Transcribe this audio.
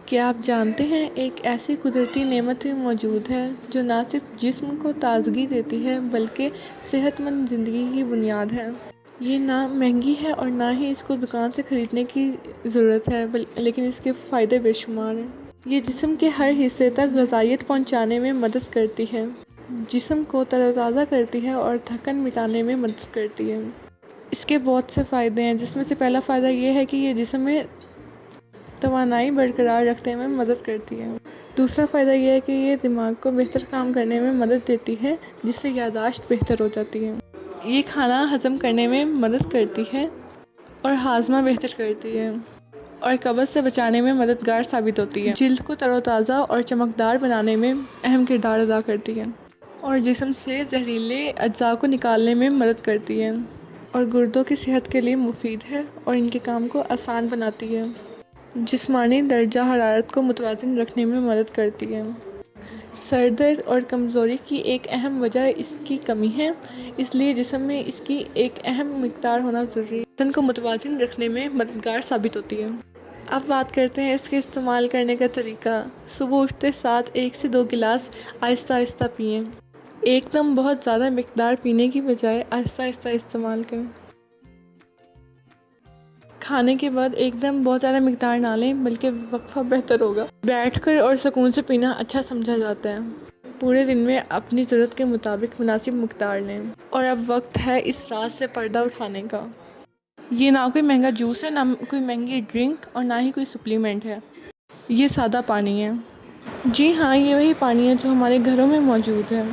کیا آپ جانتے ہیں ایک ایسی قدرتی نعمت بھی موجود ہے جو نہ صرف جسم کو تازگی دیتی ہے بلکہ صحت مند زندگی کی بنیاد ہے۔ یہ نہ مہنگی ہے اور نہ ہی اس کو دکان سے خریدنے کی ضرورت ہے، لیکن اس کے فائدے بے شمار ہیں۔ یہ جسم کے ہر حصے تک غذائیت پہنچانے میں مدد کرتی ہے، جسم کو تر و تازہ کرتی ہے اور تھکن مٹانے میں مدد کرتی ہے۔ اس کے بہت سے فائدے ہیں، جس میں سے پہلا فائدہ یہ ہے کہ یہ جسم میں توانائی برقرار رکھنے میں مدد کرتی ہے۔ دوسرا فائدہ یہ ہے کہ یہ دماغ کو بہتر کام کرنے میں مدد دیتی ہے، جس سے یادداشت بہتر ہو جاتی ہے۔ یہ کھانا ہضم کرنے میں مدد کرتی ہے اور ہاضمہ بہتر کرتی ہے اور قبض سے بچانے میں مددگار ثابت ہوتی ہے۔ جلد کو تر و تازہ اور چمکدار بنانے میں اہم کردار ادا کرتی ہے اور جسم سے زہریلے اجزاء کو نکالنے میں مدد کرتی ہے اور گردوں کی صحت کے لیے مفید ہے اور ان کے کام کو آسان بناتی ہے۔ جسمانی درجہ حرارت کو متوازن رکھنے میں مدد کرتی ہے۔ سر درد اور کمزوری کی ایک اہم وجہ اس کی کمی ہے، اس لیے جسم میں اس کی ایک اہم مقدار ہونا ضروری ہے۔ بدن کو متوازن رکھنے میں مددگار ثابت ہوتی ہے۔ اب بات کرتے ہیں اس کے استعمال کرنے کا طریقہ۔ صبح اٹھتے ساتھ 1 سے 2 گلاس آہستہ آہستہ پئیں۔ ایک دم بہت زیادہ مقدار پینے کی بجائے آہستہ آہستہ استعمال کریں۔ کھانے کے بعد ایک دم بہت زیادہ مقدار نہ لیں، بلکہ وقفہ بہتر ہوگا۔ بیٹھ کر اور سکون سے پینا اچھا سمجھا جاتا ہے۔ پورے دن میں اپنی ضرورت کے مطابق مناسب مقدار لیں۔ اور اب وقت ہے اس راز سے پردہ اٹھانے کا۔ یہ نہ کوئی مہنگا جوس ہے، نہ کوئی مہنگی ڈرنک اور نہ ہی کوئی سپلیمنٹ ہے۔ یہ سادہ پانی ہے۔ جی ہاں، یہ وہی پانی ہے جو ہمارے گھروں میں موجود ہے۔